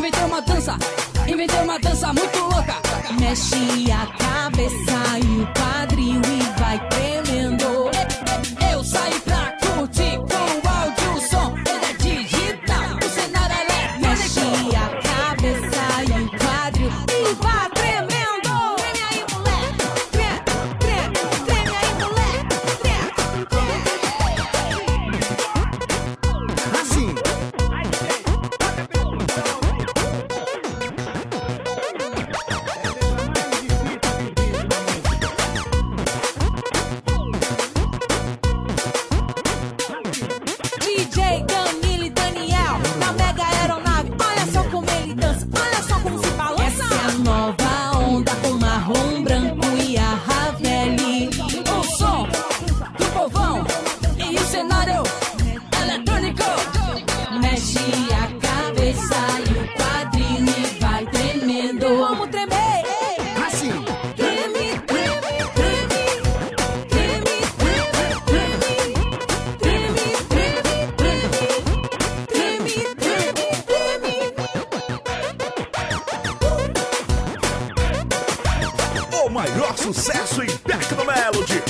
Inventei uma dança muito louca. Mexe a cabeça e o quadril e vai tremendo. Eu saí pra curtir com o áudio, o som ele é digital, o cenário é eletrônico. Mexe a cabeça e o quadril e vai tremendo. Treme aí, moleque. Treme aí, moleque. Assim. DJ Danilo e Daniel na mega aeronave. Olha só como ele dança, olha só como se balança. Essa é a nova onda com marrom branco e a Ravelli. O som do povão e o cenário eletrônico. Mexe a cabeça e o quadril e vai tremendo. Vamos tremer. Assim. Treme, treme, treme. Treme, treme, treme. Treme, treme, treme. Treme, treme, treme. O maior sucesso em Tecno Melody.